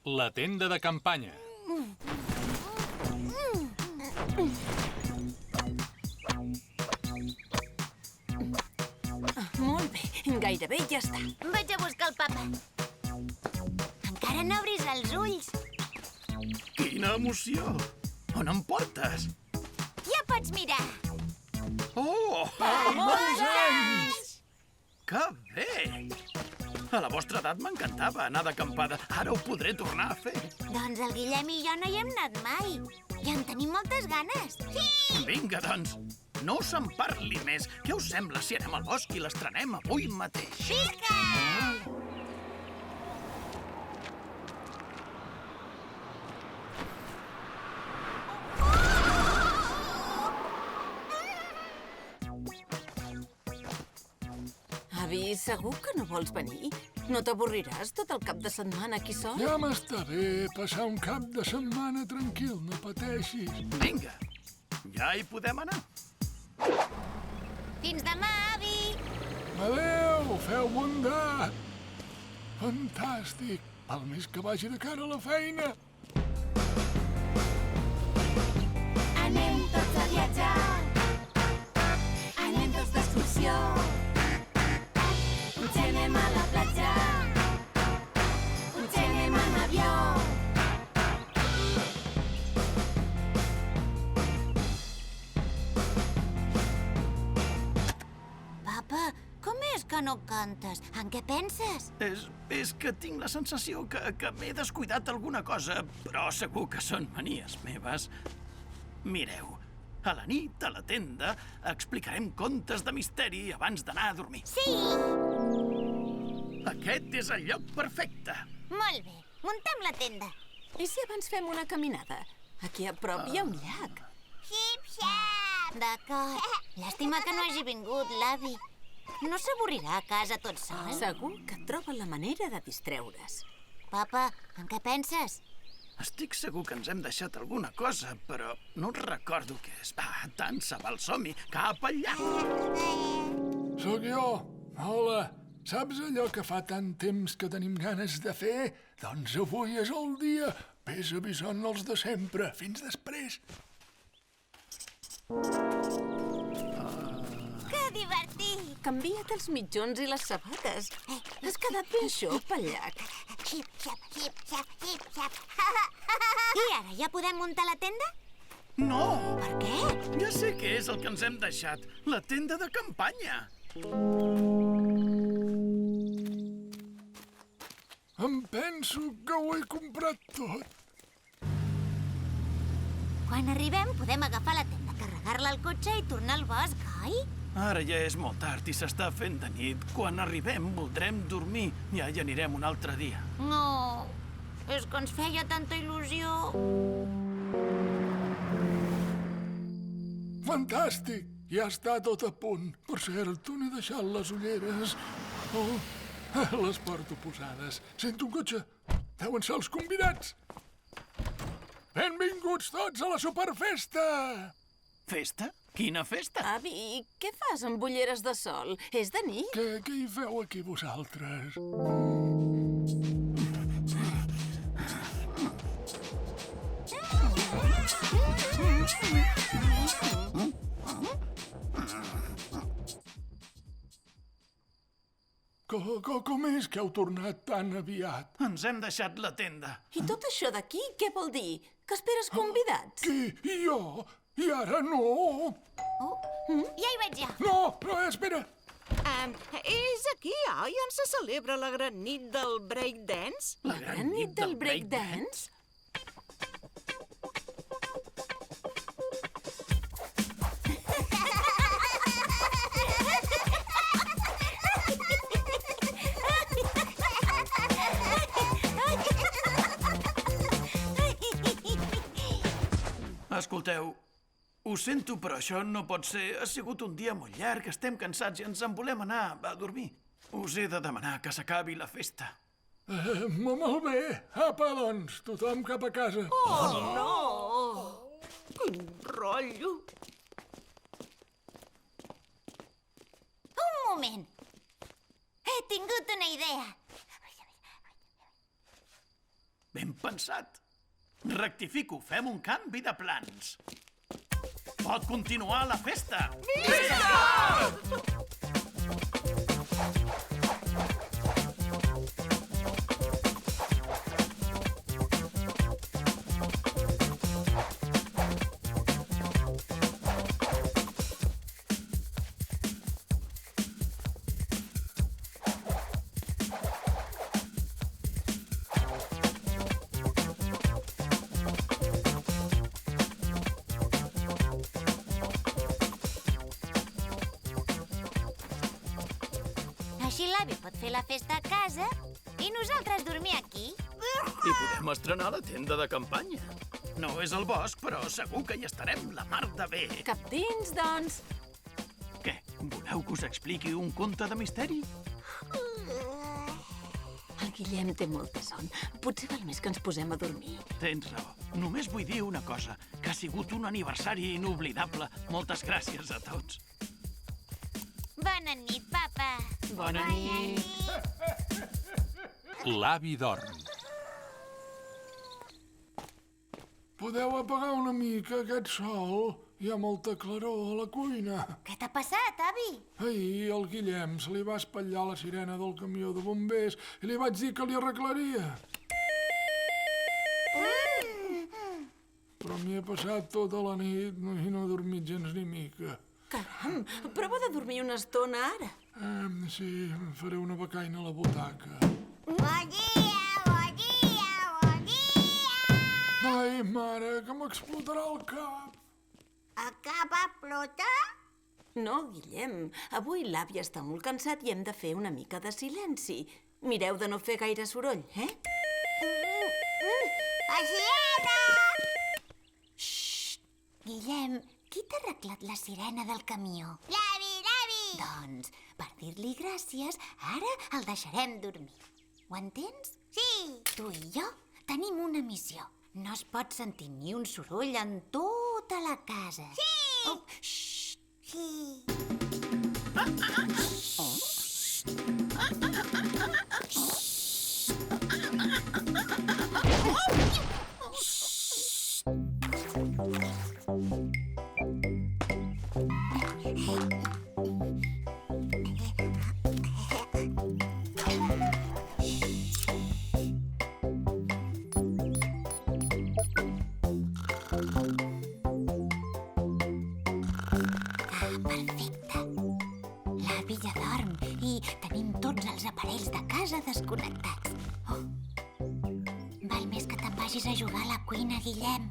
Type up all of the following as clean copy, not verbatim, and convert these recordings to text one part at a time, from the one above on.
La tenda de campanya. Molt bé, gairebé ja està. Vaig a buscar el papa. Encara no obris els ulls. Quina emoció! On em portes? Ja pots mirar. Oh! Molts anys! Que bé! A la vostra edat m'encantava anar d'acampada. Ara ho podré tornar a fer. Doncs el Guillem i jo no hi hem anat mai. I en tenim moltes ganes. Sí! Vinga, doncs. No se'n parli més. Què us sembla si anem al bosc i l'estrenem avui mateix? Vinga! Avi, segur que no vols venir? No t'avorriràs tot el cap de setmana aquí sol? Ja m'està bé passar un cap de setmana tranquil, no pateixis. Vinga, ja hi podem anar. Fins demà, avi! Adéu, feu bondat. Fantàstic, val més que vagi de cara a la feina. Anem tots a viatjar. Anem tots d'excursió. Potser anem a la platja. Potser anem en avió. Papa, com és que no cantes? En què penses? És que tinc la sensació que m'he descuidat alguna cosa, però segur que són manies meves. Mireu, a la nit, a la tenda, explicarem contes de misteri abans d'anar a dormir. Sí! Aquest és el lloc perfecte. Molt bé, muntem la tenda. I si abans fem una caminada? Aquí a prop hi ha un llac. Xip-xap! D'acord. Llàstima que no hagi vingut l'avi. No s'avorrirà a casa tot sol? Segur que troba la manera de distreure's. Papa, en què penses? Estic segur que ens hem deixat alguna cosa, però no recordo què és. Va, tant se val, som-hi, cap al llac. Sóc jo. Hola. Saps allò que fa tant temps que tenim ganes de fer? Doncs avui és el dia. Ves avisant els de sempre. Fins després. Que divertit! Canvia't els mitjons i les sabates. Has quedat ben xop pel llac. Xip-xap, xip-xap, xip-xap. I ara ja podem muntar la tenda? No! Per què? Ja sé què és el que ens hem deixat. La tenda de campanya. Em penso que ho he comprat tot. Quan arribem podem agafar la tenda, carregar-la al cotxe i tornar al bosc, oi? Ara ja és molt tard i s'està fent de nit. Quan arribem voldrem dormir. Ja hi anirem un altre dia. No, és que ens feia tanta il·lusió. Fantàstic! Ja està tot a punt. Per cert, on he deixat les ulleres? Oh, les porto posades. Sento un cotxe. Deuen ser els convidats. Benvinguts tots a la superfesta! Festa? Quina festa? Avi, què fas amb ulleres de sol? És de nit? Què hi feu aquí vosaltres? Com és que heu tornat tan aviat? Ens hem deixat la tenda. I tot això d'aquí, què vol dir? Que esperes convidats? Qui? I jo? I ara no? Oh, ja hi vaig jo. No, espera. És aquí, oi, on se celebra la gran nit del breakdance? La gran nit del breakdance? Escolteu, ho sento, però això no pot ser. Ha sigut un dia molt llarg, estem cansats i ens en volem anar a dormir. Us he de demanar que s'acabi la festa. Molt bé. Apa, doncs, tothom cap a casa. Oh, no! Quin rotllo! Un moment. He tingut una idea. Ben pensat. Rectifico, fem un canvi de plans. Pot continuar la festa! Així l'avi pot fer la festa a casa i nosaltres dormir aquí. I podem estrenar la tenda de campanya. No és el bosc, però segur que hi estarem la mar de bé. Cap dins, doncs. Què, voleu que us expliqui un conte de misteri? El Guillem té molta son. Potser val més que ens posem a dormir. Tens raó. Només vull dir una cosa, que ha sigut un aniversari inoblidable. Moltes gràcies a tots. Bona nit, papa. Bona nit. L'avi dorm. Podeu apagar una mica aquest sol? Hi ha molta claror a la cuina. Què t'ha passat, avi? Ahir al Guillem se li va espatllar la sirena del camió de bombers i li vaig dir que li arreglaria. Però m'hi he passat tota la nit i no he dormit gens ni mica. Caram, prova de dormir una estona ara. Sí, faré una becaina a la butaca. Bon dia, bon dia, bon dia! Ai, mare, que m'explotarà el cap. Acaba plota? No, Guillem, avui l'avi està molt cansat i hem de fer una mica de silenci. Mireu de no fer gaire soroll, eh? Sirena! Xxt! Guillem, qui t'ha arreglat la sirena del camió? L'avi, l'avi! Doncs, per dir-li gràcies, ara el deixarem dormir. Ho entens? Sí! Tu i jo tenim una missió. No es pot sentir ni un soroll en tota la casa. Sí! Oh, xxt! Sí! Perfecte. L'avi ja dorm i tenim tots els aparells de casa desconnectats. Oh. Val més que te'n vagis a jugar a la cuina, Guillem.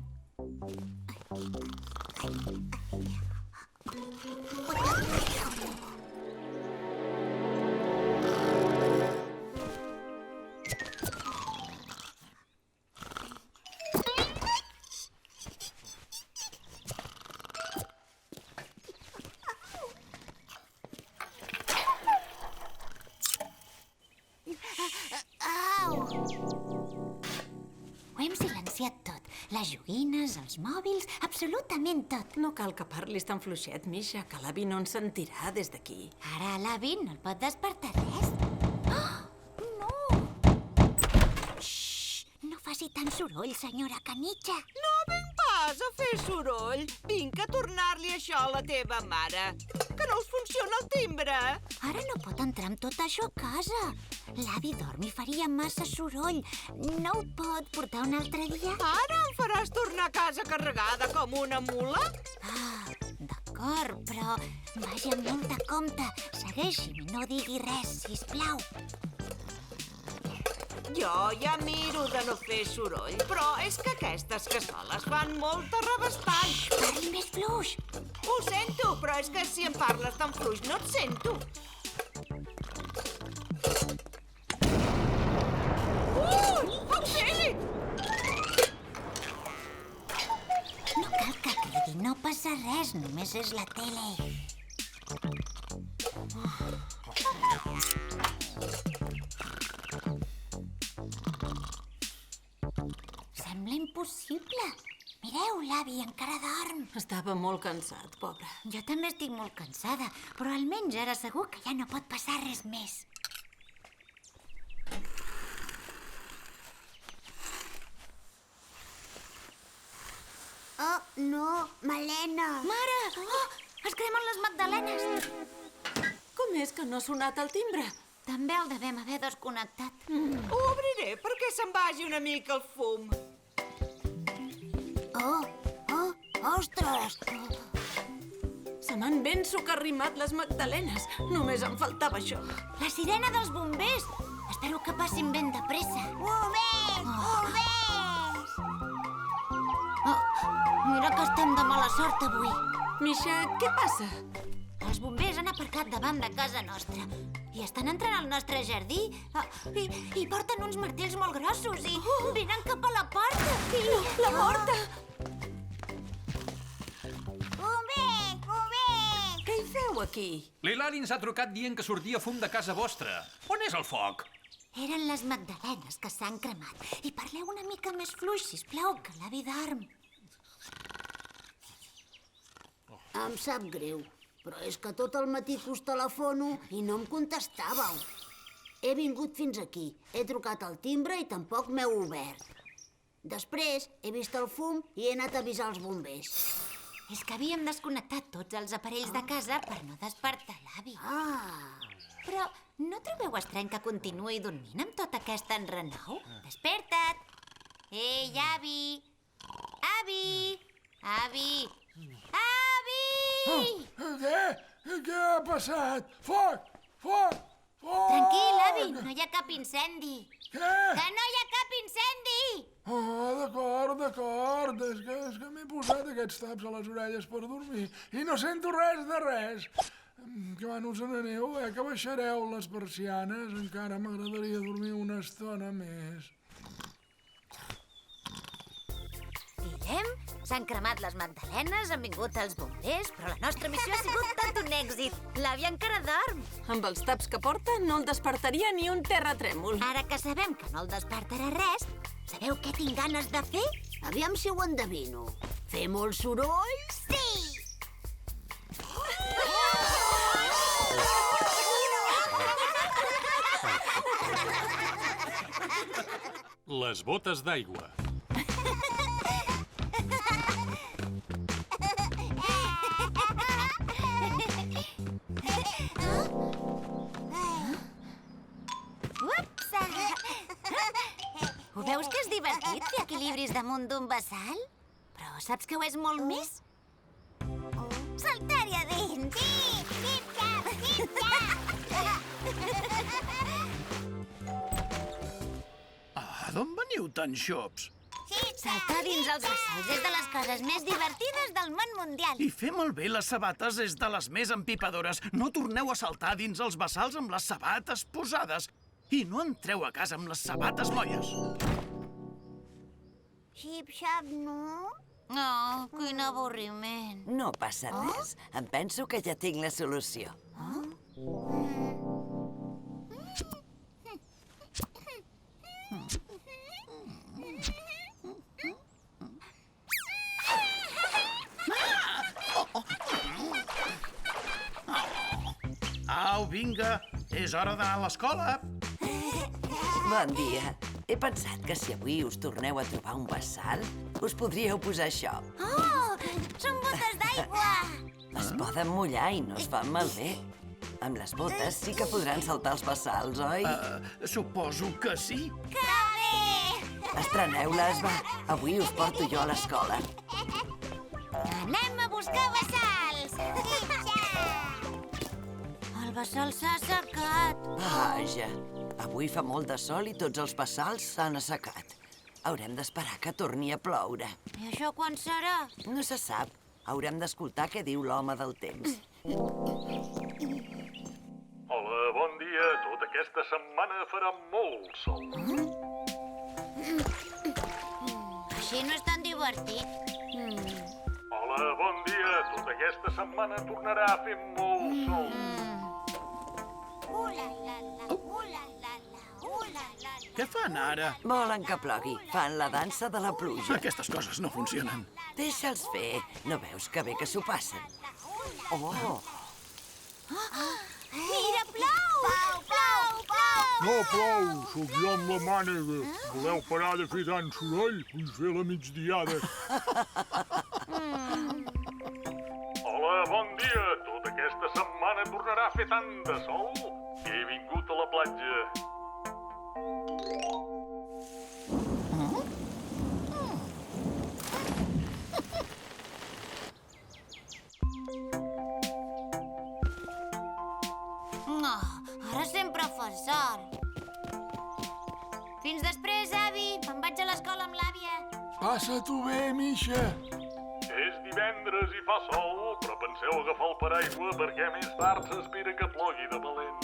Au! Ho hem silenciat tot. Les joguines, els mòbils, absolutament tot. No cal que parlis tan fluixet, Misha, que l'avi no ens sentirà des d'aquí. Ara l'avi no el pot despertar res. Oh, no! Xxt! No faci tant soroll, senyora Canitxa. No vinc pas a fer soroll. Vinc a tornar-li això a la teva mare. Que no us funciona el timbre. Ara no pot entrar amb tot això a casa. L'avi dorm i faria massa soroll. No ho pot portar un altre dia? Ara em faràs tornar a casa carregada com una mula? Ah, d'acord, però vagi amb molt de compte. Segueixi'm i no digui res, sisplau. Jo ja miro de no fer soroll, però és que aquestes cassoles fan molt terrabastall. Parli més fluix. Ho sento, però és que si em parles tan fluix no et sento. Auxili! No cal que cridi, no passa res, només és la tele. Sembla impossible. Mireu, l'avi encara dorm. Estava molt cansat, pobre. Jo també estic molt cansada, però almenys ara segur que ja no pot passar res més. magdalenes. Mare! Oh, es cremen les magdalenes. Com és que no ha sonat el timbre? També el devem haver desconnectat. Ho obriré perquè se'n vagi una mica el fum. Ostres! Se m'han ben socarrimat les magdalenes. Només em faltava això. La sirena dels bombers! Espero que passin ben de pressa. Bombers! Bombers! Mira que estem de mala sort avui. Misha, què passa? Els bombers han aparcat davant de casa nostra i estan entrant al nostre jardí i porten uns martells molt grossos i venen cap a la porta. La porta! Bombers! Bombers! Què hi feu aquí? L'Hilari ens ha trucat dient que sortia fum de casa vostra. On és el foc? Eren les magdalenes que s'han cremat. I parleu una mica més fluix, sisplau, que l'avi dorm. Em sap greu, però és que tot el matí que us telefono i no em contestàveu. He vingut fins aquí, he trucat al timbre i tampoc m'heu obert. Després he vist el fum i he anat a avisar els bombers. És que havíem desconnectat tots els aparells de casa per no despertar l'avi. Però no trobeu estrany que continuï dormint amb tot aquest enrenou? Desperta't! Ei, avi! Avi! Avi! Avi! Què ha passat? Foc! Foc! Foc! Tranquil, avi, no hi ha cap incendi. Què? Que no hi ha cap incendi! D'acord. És que m'he posat aquests taps a les orelles per dormir i no sento res de res. Que bueno, us n'aneu, que baixareu les persianes. Encara m'agradaria dormir una estona més. Guillem, s'han cremat les magdalenes, han vingut els bombers, però la nostra missió ha sigut tot un èxit. L'avi encara dorm. Amb els taps que porta no el despertaria ni un terratrèmol. Ara que sabem que no el despertarà res, sabeu què tinc ganes de fer? Aviam si ho endevino. Fer molt soroll? Sí! Les botes d'aigua. Upsa! Ho veus que és divertit fer equilibris damunt d'un bassal? Però saps que ho és molt més? Saltar-hi a dins! Sí! Xip-xap! Xip-xap! D'on veniu tan xops? Saltar dins els bassals és de les coses més divertides del món mundial. I fer malbé les sabates és de les més empipadores. No torneu a saltar dins els bassals amb les sabates posades. I no entreu a casa amb les sabates molles. Xip-xap, no? No, quin avorriment. No passa res. Em penso que ja tinc la solució. Au, vinga, és hora d'anar a l'escola. Bon dia. He pensat que si avui us torneu a trobar un bassal, us podríeu posar això. Oh, són botes d'aigua! Es poden mullar i no es fan malbé. Amb les botes sí que podran saltar els bassals, oi? Suposo que sí. Que bé! Estreneu-les, va. Avui us porto jo a l'escola. Anem a buscar bassals! El bassal s'ha assecat. Vaja, avui fa molt de sol i tots els bassals s'han assecat. Haurem d'esperar que torni a ploure. I això quan serà? No se sap. Haurem d'escoltar què diu l'home del temps. Hola, bon dia. Tota aquesta setmana farà molt sol. Així no és tan divertit. Hola, bon dia. Tota aquesta setmana tornarà a fer molt sol. Què fan ara? Volen que plogui. Fan la dansa de la pluja. Aquestes coses no funcionen. Deixa'ls fer. No veus que bé que s'ho passen? Oh! Mira, plou! Plou! No plou, sóc jo amb la mànega. Voleu parar de fer tant soroll? Vull fer la migdiada. bon dia. Tota aquesta setmana tornarà a fer tant de sol que he vingut a la platja. No, ara sempre fa sol. Fins després, avi. Me'n vaig a l'escola amb l'àvia. Passa-t'ho bé, Misha. És divendres i fa sol, però penseu agafar el paraigua perquè més tard s'espera que plogui de valent.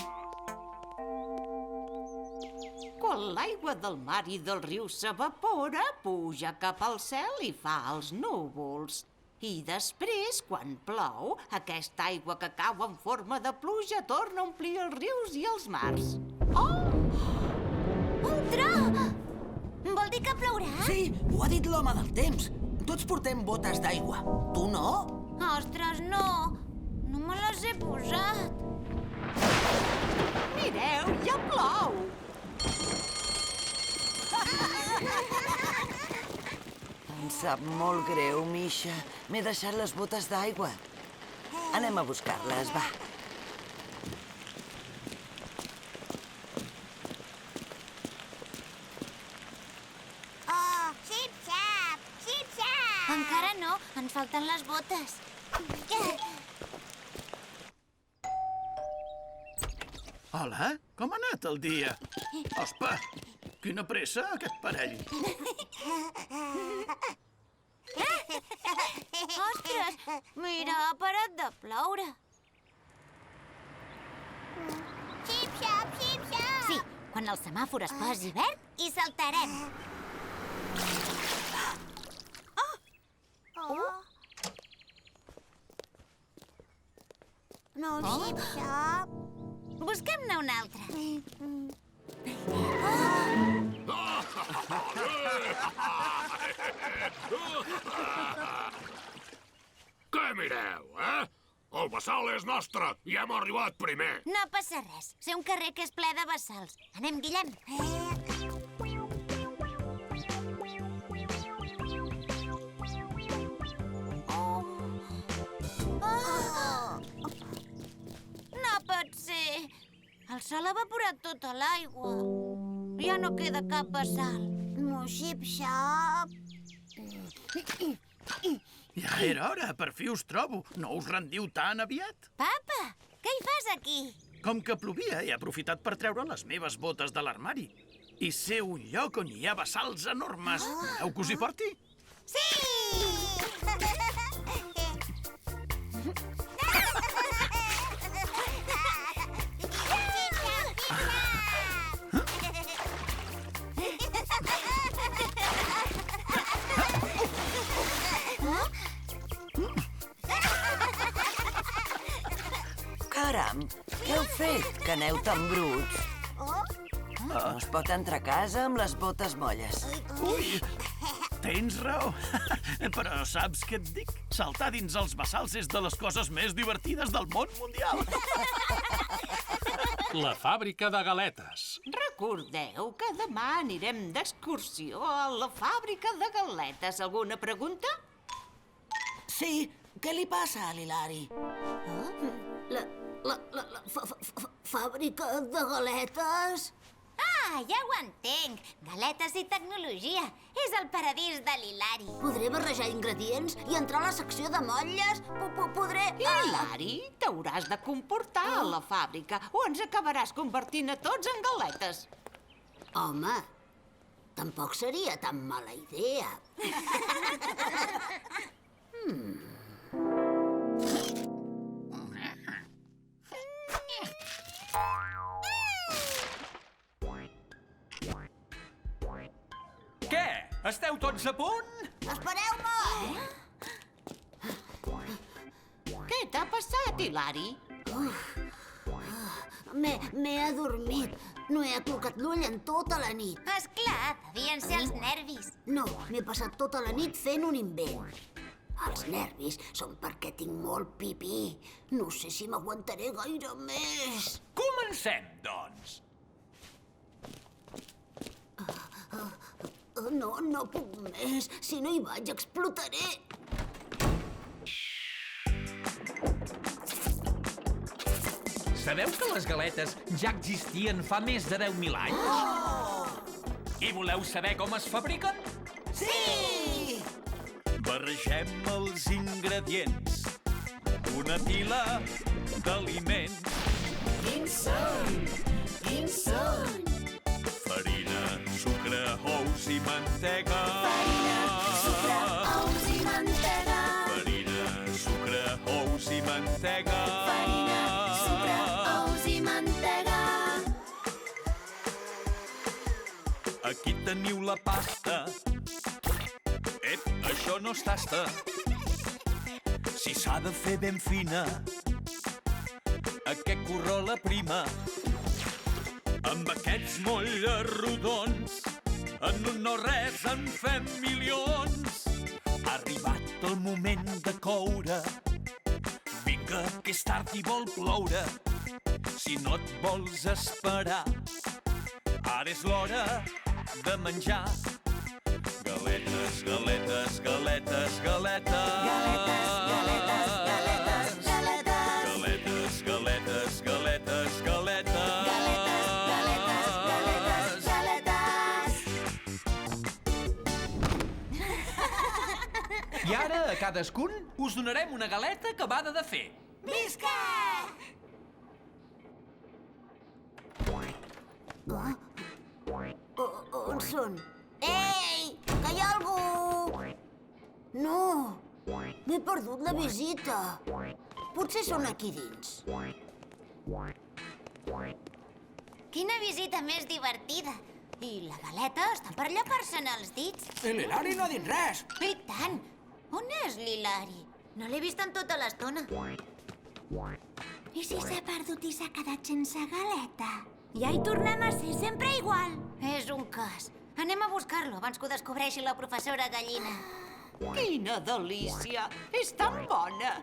Quan l'aigua del mar i del riu s'evapora, puja cap al cel i fa els núvols. I després, quan plou, aquesta aigua que cau en forma de pluja torna a omplir els rius i els mars. Un tro! Vol dir que plourà? Sí, ho ha dit l'home del temps. Tots portem botes d'aigua. Tu no? Ostres, no. No me les he posat. Mireu, ja plou! Em sap molt greu, Misha. M'he deixat les botes d'aigua. Anem a buscar-les, va. Oh, xip-xap! Xip-xap! Encara no. Ens falten les botes. Hola, com ha anat el dia? Ospa, quina pressa, aquest parell. Ostres, mira, ha parat de ploure. Xip-xap, xip-xap! Sí, quan el semàfor es posi verd, hi saltarem. No, xip-xap. Busquem-ne un altre. Què mireu, El bassal és nostre i hem arribat primer. No passa res. Sé un carrer que és ple de bassals. Anem, Guillem. No pot ser. El sol ha evaporat tota l'aigua. Ja no queda cap bassal. No, xip-xap. Ja era hora, per fi us trobo. No us rendiu tan aviat? Papa, què hi fas aquí? Com que plovia, he aprofitat per treure les meves botes de l'armari. I sé un lloc on hi ha bassals enormes. Voleu que us hi porti? Sí! Caram, què heu fet, que aneu tan bruts? No es pot entrar a casa amb les botes molles. Ui, tens raó. Però saps què et dic? Saltar dins els bassals és de les coses més divertides del món mundial. La fàbrica de galetes. Recordeu que demà anirem d'excursió a la fàbrica de galetes. Alguna pregunta? Sí, què li passa a l'Hilari? La fàbrica de galetes? Ah, ja ho entenc. Galetes i tecnologia. És el paradís de l'Hilari. Podré barrejar ingredients i entrar a la secció de motlles? Podré... Hilari, t'hauràs de comportar a la fàbrica o ens acabaràs convertint a tots en galetes. Home, tampoc seria tan mala idea. Què? Esteu tots a punt? Espereu-me! Què t'ha passat, Hilari? M'he adormit. No he aclucat l'ull en tota la nit. Esclar, devien ser els nervis. No, m'he passat tota la nit fent un invent. Els nervis són perquè tinc molt pipí. No sé si m'aguantaré gaire més. Comencem, doncs. No puc més. Si no hi vaig, explotaré. Sabeu que les galetes ja existien fa més de 10.000 anys? I voleu saber com es fabriquen? Sí! Barregem els ingredients, una pila d'aliments. Quins són? Quins són? Farina, sucre, ous i mantega. Farina, sucre, ous i mantega. Farina, sucre, ous i mantega. Farina, sucre, ous i mantega. Aquí teniu la pasta. Ep, això no es tasta. Si s'ha de fer ben fina, a què corrola prima? Amb aquests motlles rodons, en un no-res en fem milions. Ha arribat el moment de coure. Vinga, que és tard i vol ploure. Si no et vols esperar, ara és l'hora de menjar. Galetes, galetes, galetes, galetes. Galetes, galetes, galetes, galetes. Galetes, galetes, galetes, galetes. Galetes, galetes, galetes, galetes. I ara, a cadascun, us donarem una galeta acabada de fer. Visca! On són? Ei, que hi ha algú! No, m'he perdut la visita. Potser són aquí dins. Quina visita més divertida. I la galeta està per llepar-se'n els dits. I l'Hilari no ha dit res. I tant! On és l'Hilari? No l'he vist en tota l'estona. I si s'ha perdut i s'ha quedat sense galeta? Ja hi tornem a ser sempre igual. És un cas. Anem a buscar-lo abans que ho descobreixi la professora Gallina. Quina delícia! És tan bona!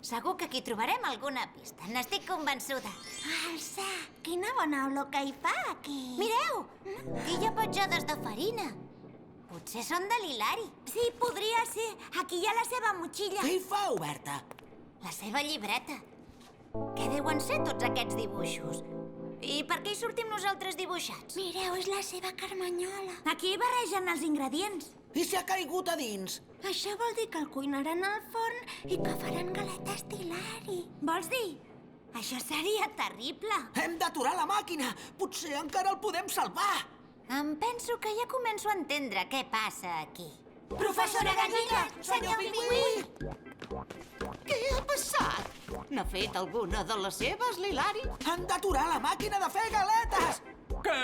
Segur que aquí trobarem alguna pista. N'estic convençuda. Elsa, quina bona olor que hi fa aquí. Mireu! Aquí hi ha petjades de farina. Potser són de l'Hilari. Sí, podria ser. Aquí hi ha la seva motxilla. Què hi fa, oberta? La seva llibreta. Què deuen ser tots aquests dibuixos? I per què hi sortim nosaltres dibuixats? Mireu, és la seva carmanyola. Aquí hi barregen els ingredients. I si ha caigut a dins? Això vol dir que el cuinaran al forn i que faran galetes d'Hilari. Vols dir? Això seria terrible. Hem d'aturar la màquina. Potser encara el podem salvar. Em penso que ja començo a entendre què passa aquí. Professora Gallina! Senyor Pingüí! Què ha passat? N'ha fet alguna de les seves, l'Hilari? Han d'aturar la màquina de fer galetes. Què?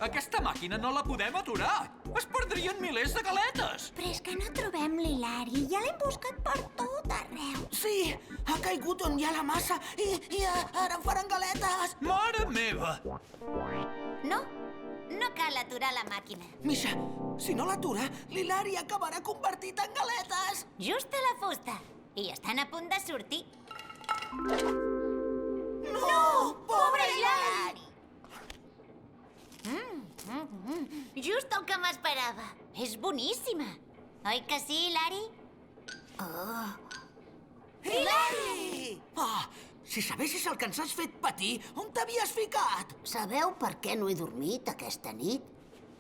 Aquesta màquina no la podem aturar. Es perdrien milers de galetes. Però és que no trobem l'Hilari. Ja l'hem buscat per tot arreu. Sí, ha caigut on hi ha la massa i ara en faran galetes. Mare meva! No, no cal aturar la màquina. Misha, si no l'atura, l'Hilari acabarà convertit en galetes. Just a la fusta. I estan a punt de sortir. No! Pobre Hilari! Just el que m'esperava. És boníssima. Oi que sí, Hilari? Hilari! Oh, si sabessis el que ens has fet patir, on t'havies ficat? Sabeu per què no he dormit aquesta nit?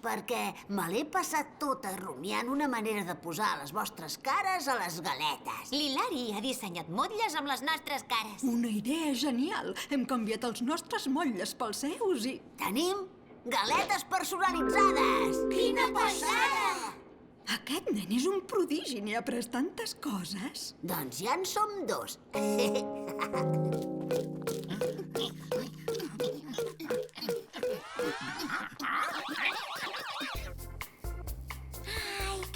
Perquè me l'he passat tota rumiant una manera de posar les vostres cares a les galetes. L'Hilari ha dissenyat motlles amb les nostres cares. Una idea genial. Hem canviat els nostres motlles pels seus i... Tenim galetes personalitzades! Quina passada! Aquest nen és un prodigi, n'hi ha après tantes coses. Doncs ja en som dos. Ai,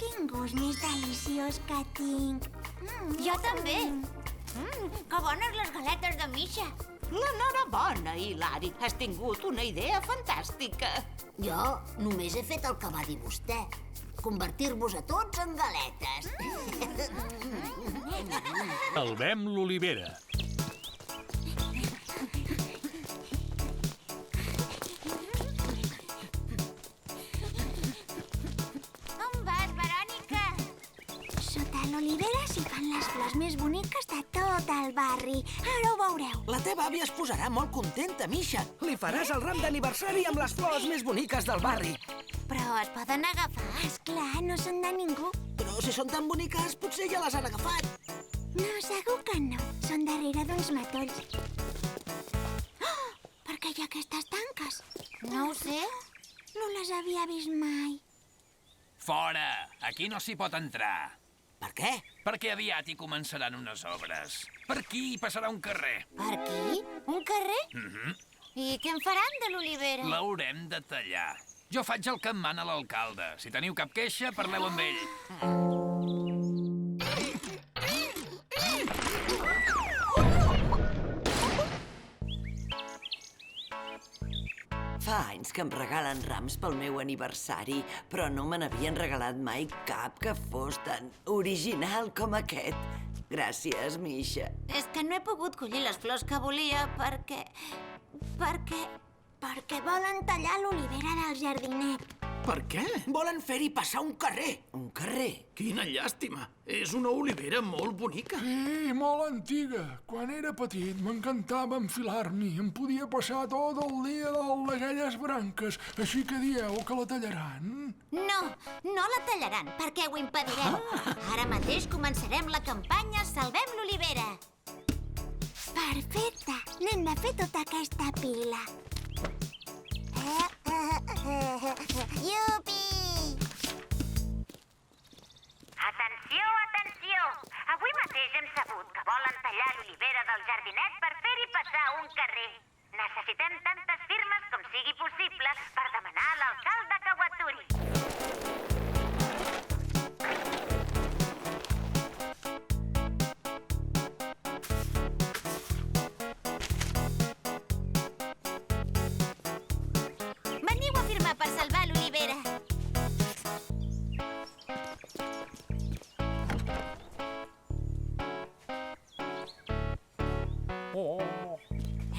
quin gust més deliciós que tinc. Jo també. Que bones les galetes de Misha. L'enhorabona, Hilari. Has tingut una idea fantàstica. Jo només he fet el que va dir vostè. Convertir-vos a tots en galetes. Albem l'olivera. On vas, Verònica? Sota l'olivera s'hi fan les flors més boniques de tot al barri. Ara ho veureu. La teva àvia es posarà molt contenta, Misha. Li faràs el ram d'aniversari amb les flors més boniques del barri. Però es poden agafar? Esclar, no són de ningú. Però si són tan boniques, potser ja les han agafat. No, segur que no. Són darrere d'uns matolls. Oh! Per què hi ha aquestes tanques? No ho sé. No les havia vist mai. Fora! Aquí no s'hi pot entrar. Per què? Perquè aviat hi començaran unes obres. Per aquí hi passarà un carrer. Per aquí? Un carrer? I què en faran de l'olivera? L'haurem de tallar. Jo faig el que em mana l'alcalde. Si teniu cap queixa, parleu amb ell. Fa anys que em regalen rams pel meu aniversari, però no me n'havien regalat mai cap que fos tan original com aquest. Gràcies, Misha. És que no he pogut collir les flors que volia perquè volen tallar l'olivera del jardinet. Per què? Volen fer-hi passar un carrer. Un carrer? Quina llàstima. És una olivera molt bonica. Sí, molt antiga. Quan era petit m'encantava enfilar-m'hi. Em podia passar tot el dia dalt d'aquelles branques. Així que dieu que la tallaran? No, no la tallaran, perquè ho impedirem. Ara mateix començarem la campanya Salvem l'olivera. Perfecte. N'hem de fer tota aquesta pila. Iupi! Atenció, atenció! Avui mateix hem sabut que volen tallar l'olivera del jardinet per fer-hi passar un carrer. Necessitem tantes firmes com sigui possible per demanar a l'alcalde que ho aturi. Veniu a firmar per salvar l'olivera.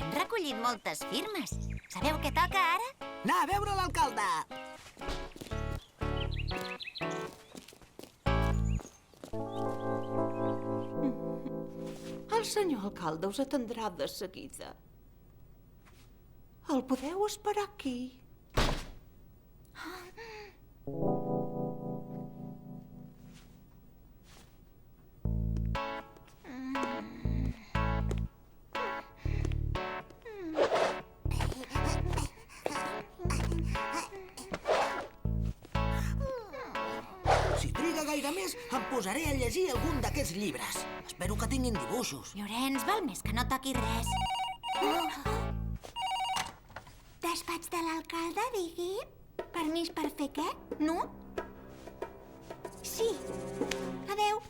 Hem recollit moltes firmes. Sabeu què toca ara? Anar a veure l'alcalde. El senyor alcalde us atendrà de seguida. El podeu esperar aquí. Si triga gaire més, em posaré a llegir algun d'aquests llibres. Espero que tinguin dibuixos. Llorenç, val més que no toqui res. Despatx de l'alcalde, digui. Permís per fer què? No? Sí. Adeu.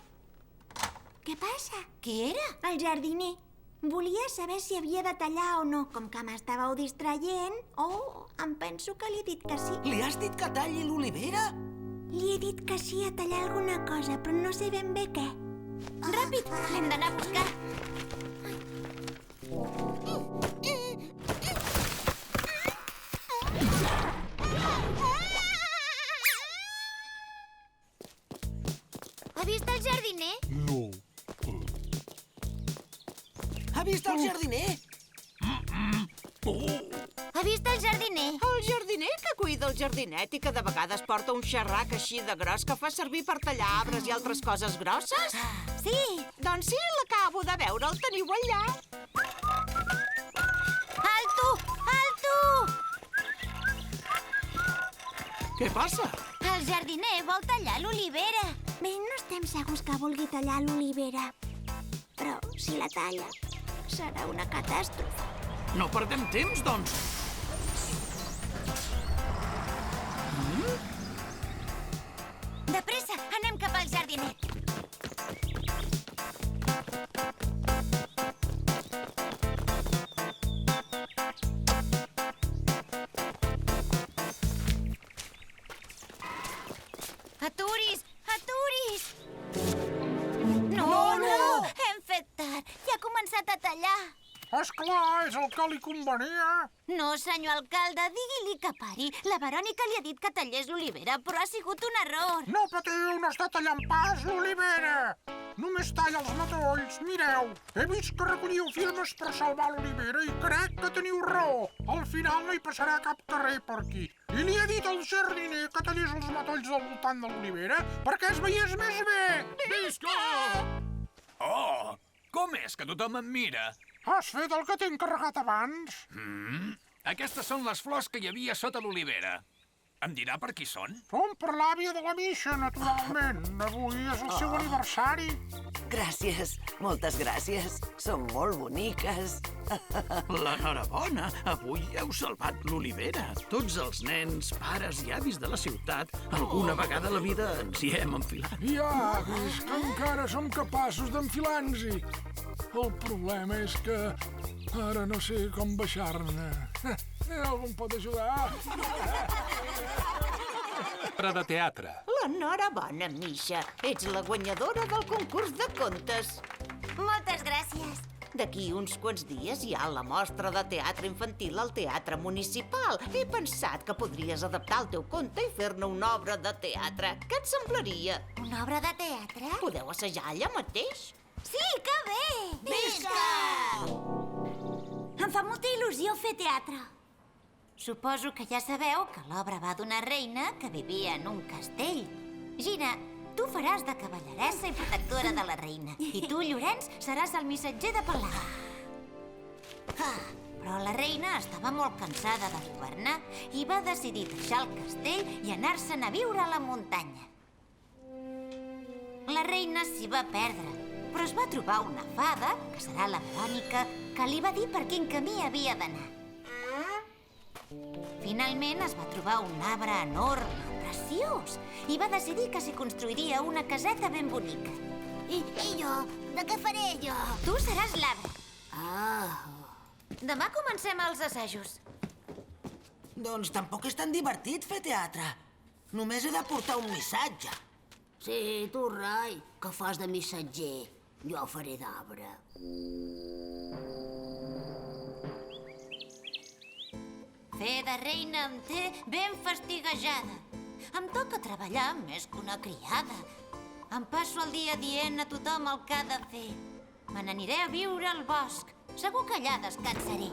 Què passa? Qui era? El jardiner. Volia saber si havia de tallar o no. Com que m'estàveu distraient... Oh, em penso que li he dit que sí. Li has dit que talli l'olivera? Li he dit que sí a tallar alguna cosa, però no sé ben bé què. Ràpid, l'hem d'anar a buscar. Ha vist el jardiner? No. Ha vist el jardiner? Ha vist el jardiner? El jardiner que cuida el jardinet i que de vegades porta un xerrac així de gros que fa servir per tallar arbres i altres coses grosses? Sí. Doncs sí, l'acabo de veure, el teniu allà. Alto! Alto! Què passa? El jardiner vol tallar l'olivera. Bé, no estem segurs que vulgui tallar l'olivera. Però si la talla, serà una catàstrofe. No perdem temps, doncs. De pressa, anem cap al jardinet. Aturis! Aturis! No, no! Hem fet tard. Ja ha començat a tallar. Esclar, és el que li convenia. No, senyor alcalde, digui-li que pari. La Verònica li ha dit que tallés l'olivera, però ha sigut un error. No patiu, no està tallant pas l'olivera. Només talla els matolls. Mireu, he vist que recolliu firmes per salvar l'olivera i crec que teniu raó. Al final no hi passarà cap carrer per aquí. I li he dit al jardiner que tallés els matolls del voltant de l'olivera perquè es veiés més bé. Visca! Oh, com és que tothom em mira? Has fet el que t'he encarregat abans? Aquestes són les flors que hi havia sota l'olivera. Em dirà per qui són? Són per l'àvia de la Misha, naturalment. Avui és el seu aniversari. Gràcies, moltes gràcies. Són molt boniques. L'enhorabona, avui heu salvat l'olivera. Tots els nens, pares i avis de la ciutat, alguna vegada a la vida ens hi hem enfilat. Hi ha avis que encara som capaços d'enfilar-nos-hi. El problema és que ara no sé com baixar-ne. Algú em pot ajudar? Obra de teatre. L'enhorabona, Misha. Ets la guanyadora del concurs de contes. Moltes gràcies. D'aquí uns quants dies hi ha la mostra de teatre infantil al Teatre Municipal. He pensat que podries adaptar el teu conte i fer-ne una obra de teatre. Què et semblaria? Una obra de teatre? Podeu assajar allà mateix? Sí, que bé! Visca! Em fa molta il·lusió fer teatre. Suposo que ja sabeu que l'obra va d'una reina que vivia en un castell. Gina, tu faràs de cavalleressa i protectora de la reina. I tu, Llorenç, seràs el missatger de Pelar. Però la reina estava molt cansada de governar i va decidir deixar el castell i anar-se'n a viure a la muntanya. La reina s'hi va perdre, però es va trobar una fada, que serà la Verònica, que li va dir per quin camí havia d'anar. Finalment es va trobar un arbre enorme, preciós, i va decidir que s'hi construiria una caseta ben bonica. I jo? De què faré jo? Tu seràs l'arbre. Ah. Demà comencem els assajos. Doncs tampoc és tan divertit fer teatre. Només he de portar un missatge. Sí, tu, Rai, que fas de missatger. Jo faré d'arbre. Fer de reina em té ben fastiguejada. Em toca treballar més que una criada. Em passo el dia dient a tothom el que ha de fer. Me n'aniré a viure al bosc. Segur que allà descansaré.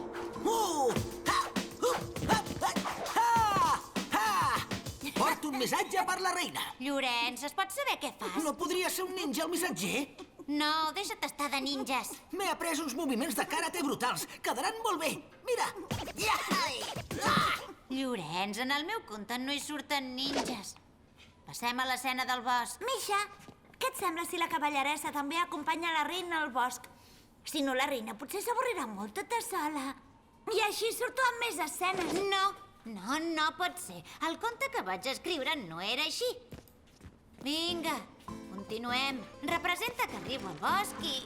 Porto un missatge per la reina. Llorenç, es pot saber què fas? No podria ser un ninja el missatger? No, deixa't estar de ninjas. M'he après uns moviments de karate brutals. Quedaran molt bé. Mira! Llorenç, en el meu conte no hi surten ninjas. Passem a l'escena del bosc. Misha, què et sembla si la cavalleressa també acompanya la reina al bosc? Si no, la reina potser s'avorrirà molt tota sola. I així surto amb més escenes. No pot ser. El conte que vaig escriure no era així. Vinga, continuem. Representa que arribo al bosc i...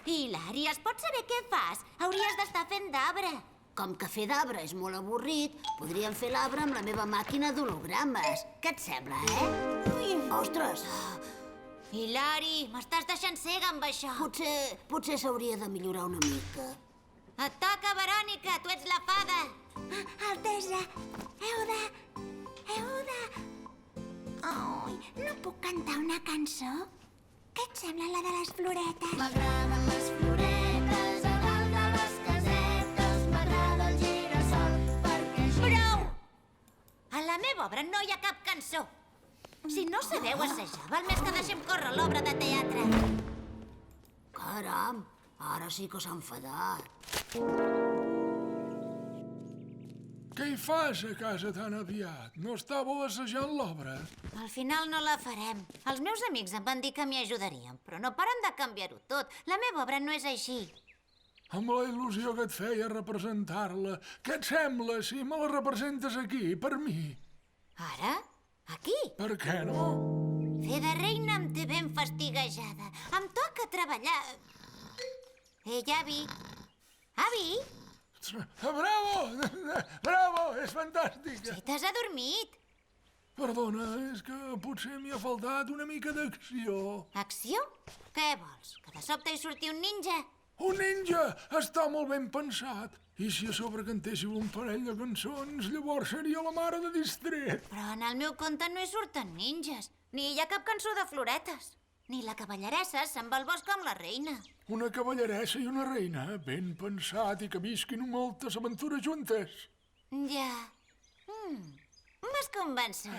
Hilari, es pot saber què fas? Hauries d'estar fent d'arbre. Com que fer d'arbre és molt avorrit, podríem fer l'arbre amb la meva màquina d'hologrames. Què et sembla, Ostres! Hilari, m'estàs deixant cega amb això. Potser s'hauria de millorar una mica. Et toca, Verònica, tu ets la fada. Altesa, heu de... Ai, no puc cantar una cançó? Què et sembla la de les floretes? M'agraden les floretes a dalt de les casetes, m'agrada el girassol perquè... Prou! A la meva obra no hi ha cap cançó. Si no sabeu assajar, val més que deixem córrer l'obra de teatre. Caram, ara sí que s'ha enfadat. Què hi fas a casa tan aviat? No estàveu assajant l'obra? Al final no la farem. Els meus amics em van dir que m'hi ajudarien, però no paren de canviar-ho tot. La meva obra no és així. Amb la il·lusió que et feia representar-la, què et sembla si me la representes aquí, per mi? Ara? Aquí? Per què no? Fer de reina em té ben fastiguejada. Em toca treballar... Ei, avi! Avi! Bravo! Bravo! És fantàstica! Si t'has adormit! Perdona, és que potser m'hi ha faltat una mica d'acció. Acció? Què vols? Que de sobte hi surti un ninja? Un ninja! Està molt ben pensat. I si a sobre cantéssiu un parell de cançons, llavors seria la mare de distret. Però en el meu conte no hi surten ninjas, ni hi ha cap cançó de floretes. Ni la cavalleressa se'n va al bosc amb la reina. Una cavalleressa i una reina, ben pensat, i que visquin moltes aventures juntes. Ja. M'has convençut.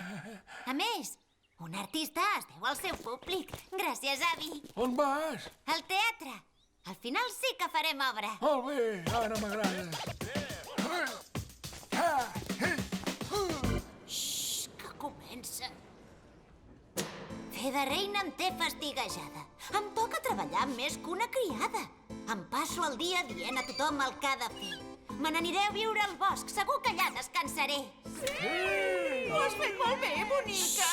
A més, un artista es deu al seu públic. Gràcies, avi. On vas? Al teatre. Al final sí que farem obra. Molt bé, ara m'agrada. Xxxt, que comença. Fer de reina em té fastiguejada. Em toca treballar més que una criada. Em passo el dia dient a tothom el que ha de fer. Me n'aniré a viure al bosc. Segur que allà descansaré. Sí! Ho has fet molt bé, bonica.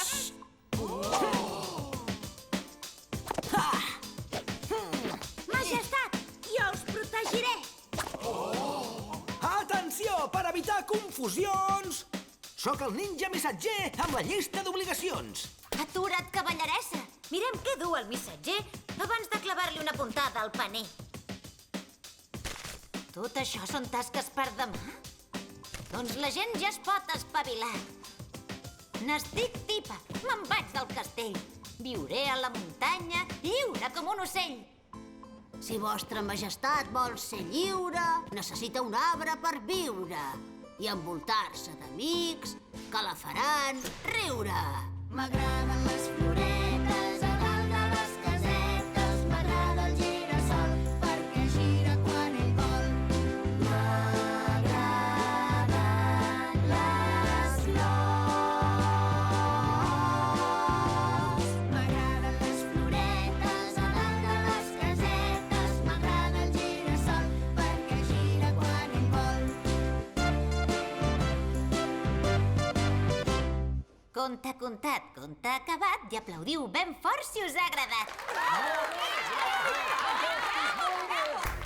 Majestat, jo us protegiré. Atenció, per evitar confusions! Sóc el ninja missatger amb la llista d'obligacions. Atura't, cavalleressa. Mirem què du el missatger abans de clavar-li una puntada al paner. Tot això són tasques per demà? Doncs la gent ja es pot espavilar. N'estic tipa. Me'n vaig del castell. Viuré a la muntanya, lliure com un ocell. Si vostra majestat vol ser lliure, necessita un arbre per viure i envoltar-se d'amics que la faran riure. M'agraden les floretes a dalt de les casetes. M'agrada el gira-sol perquè gira quan ell vol. M'agraden les flors. M'agraden les floretes a dalt de les casetes. M'agrada el gira-sol perquè gira quan ell vol. Conte contat, conte acabat i aplaudiu ben fort si us ha agradat.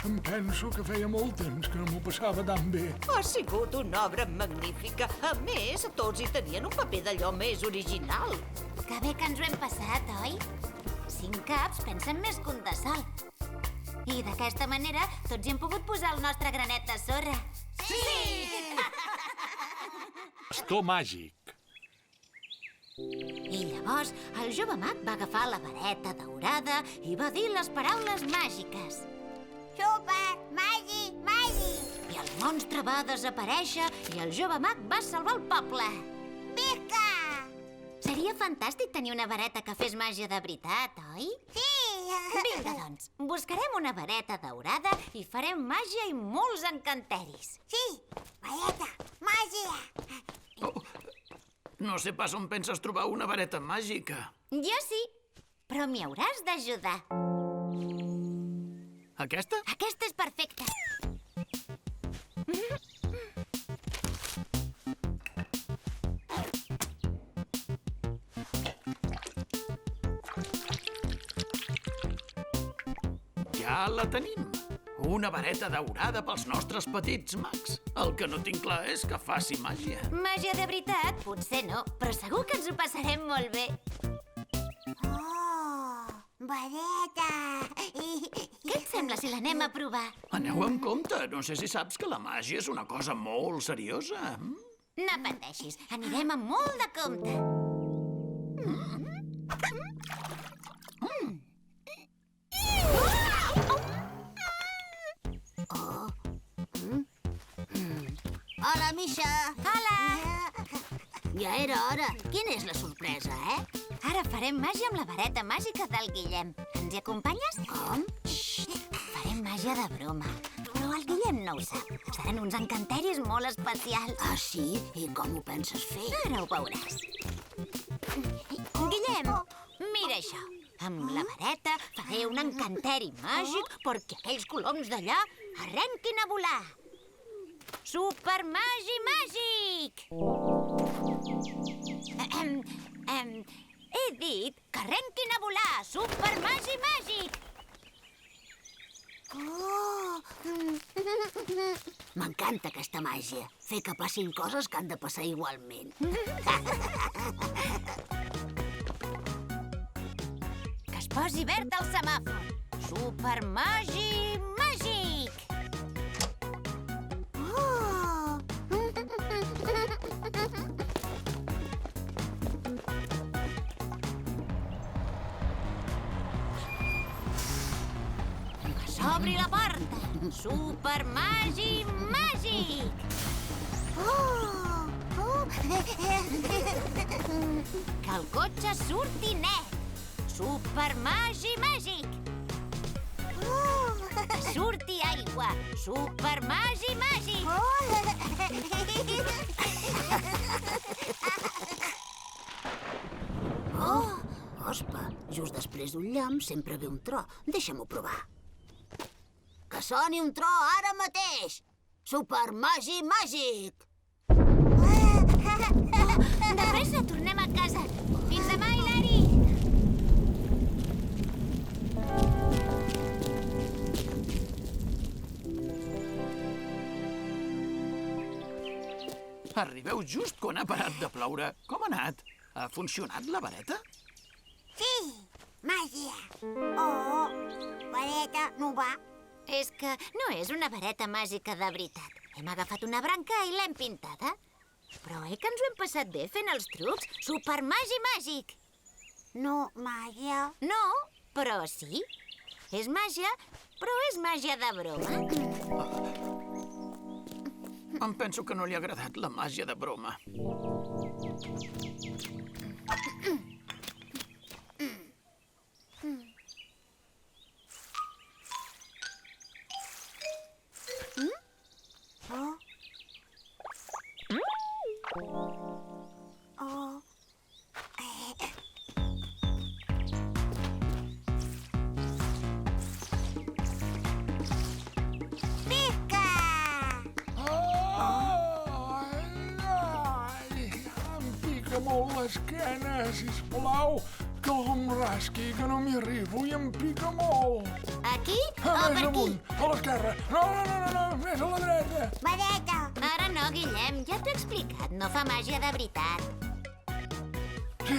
Em penso que feia molt temps que no m'ho passava tan bé. Ha sigut una obra magnífica. A més, tots hi tenien un paper d'allò més original. Que bé que ens ho hem passat, oi? 5 caps pensen més que un de sol. I d'aquesta manera tots hi hem pogut posar el nostre granet de sorra. Sí! Bastó màgic. I llavors el jove mag va agafar la vareta daurada i va dir les paraules màgiques. Super, màgic, màgic. I el monstre va desaparèixer i el jove mag va salvar el poble. Visca! Seria fantàstic tenir una vareta que fes màgia de veritat, oi? Sí! Vinga, doncs, buscarem una vareta daurada i farem màgia i molts encanteris. Sí, vareta, màgia. No sé pas on penses trobar una vareta màgica. Jo sí, però m'hi hauràs d'ajudar. Aquesta? Aquesta és perfecta. Ja la tenim. Una vareta daurada pels nostres petits mags. El que no tinc clar és que faci màgia. Màgia de veritat, potser no, però segur que ens ho passarem molt bé. Oh, vareta. Què et sembla si l'anem a provar? Aneu amb compte. No sé si saps que la màgia és una cosa molt seriosa. No pateixis, anirem amb molt de compte. Hola, Misha. Hola! Ja era hora. Quina és la sorpresa, Ara farem màgia amb la vareta màgica del Guillem. Ens hi acompanyes? Com? Farem màgia de broma. Però el Guillem no ho sap. Seran uns encanteris molt especials. Ah, sí? I com ho penses fer? Ara ho veuràs. Guillem, mira això. Amb la vareta faré un encanteri màgic perquè aquells coloms d'allà arrenquin a volar. Supermagi màgic! He dit que arrenquin a volar! Supermagi màgic! Oh! M'encanta aquesta màgia. Fer que passin coses que han de passar igualment. Que es posi verd el semàfor. Supermagi màgic! obri la porta. Super Magi Màgic! Que el cotxe surti net. Super Magi Màgic! Que surti aigua. Super Magi Màgic! Ospa, just després d'un llamp sempre ve un tro. Deixa'm-ho provar. Que soni un tro ara mateix! Super Magi Màgic! De pressa, tornem a casa. Fins demà, Hilari! Arribeu just quan ha parat de ploure. Com ha anat? Ha funcionat la vareta? Sí, màgia. Oh, vareta no va. És que no és una vareta màgica de veritat. Hem agafat una branca i l'hem pintada. Però que ens ho hem passat bé fent els trucs? Super Magi Màgic! No, màgia. No, però sí. És màgia, però és màgia de broma. Em penso que no li ha agradat la màgia de broma. Molt l'esquena, sisplau. Que algú em rasqui, que no m'hi arribo i em pica molt. Aquí o Més per aquí? amunt, a l'esquerra. No, més a la dreta. Vareta! Ara no, Guillem, ja t'ho he explicat. No fa màgia de veritat. Sí!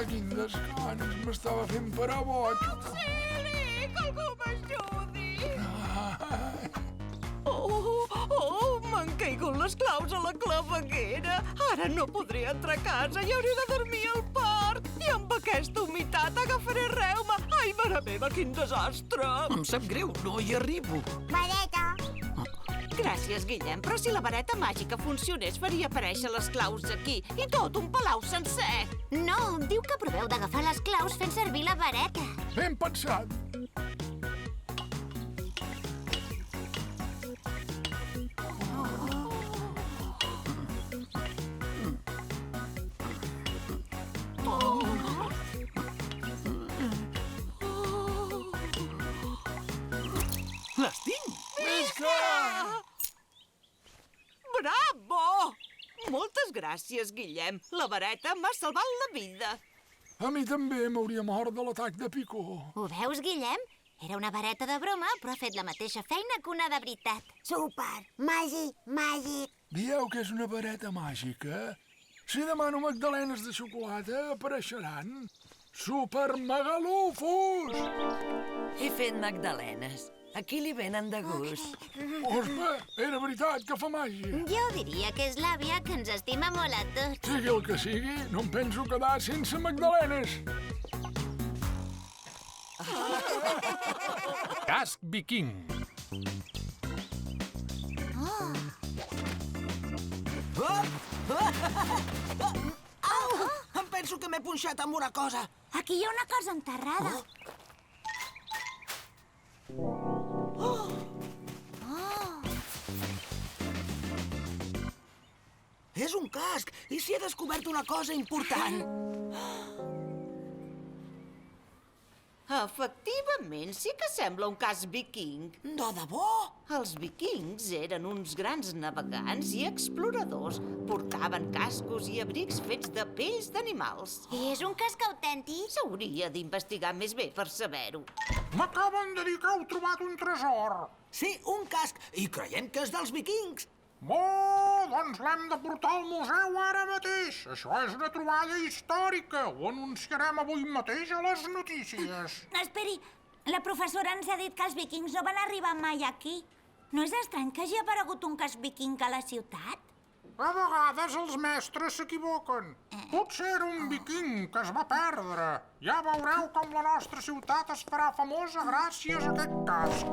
Quin descans, m'estava fent per a boig. Auxili! Que algú m'ajudi! M'han caigut les claus a la claveguera. Ara no podré entrar a casa i hauré de dormir al parc. I amb aquesta humitat agafaré reuma. Ai, mare meva, quin desastre! Em sap greu, no hi arribo. Vareta! Gràcies, Guillem, però si la vareta màgica funcionés faria aparèixer les claus aquí i tot un palau sencer. No, diu que proveu d'agafar les claus fent servir la vareta. Ben pensat. Les tinc! Visca! Bravo! Moltes gràcies, Guillem. La vareta m'ha salvat la vida. A mi també m'hauria mort de l'atac de picó. Ho veus, Guillem? Era una vareta de broma, però ha fet la mateixa feina que una de veritat. Super Màgic! Dieu que és una vareta màgica? Si demano magdalenes de xocolata, apareixeran. Super Magalufos! He fet magdalenes. Aquí li venen de gust. Ospa, era veritat que fa màgia. Jo diria que és l'àvia que ens estima molt a tots. Sigui el que sigui, no em penso quedar sense magdalenes. Casc viking. Au! Em penso que m'he punxat amb una cosa. Aquí hi ha una cosa enterrada. És un casc. I si he descobert una cosa important? Efectivament, sí que sembla un cas viking. De debò? Els vikings eren uns grans navegants i exploradors. Portaven cascos i abrics fets de pells d'animals. I és un casc autèntic? S'hauria d'investigar més bé per saber-ho. M'acaben de dir que heu trobat un tresor. Sí, un casc. I creiem que és dels vikings. Doncs l'hem de portar al museu ara mateix. Això és una troballa històrica. Ho anunciarem avui mateix a les notícies. Esperi, la professora ens ha dit que els vikings no van arribar mai aquí. No és estrany que hagi aparegut un casc viking a la ciutat? A vegades els mestres s'equivoquen. Potser era un viking que es va perdre. Ja veureu com la nostra ciutat es farà famosa gràcies a aquest casc.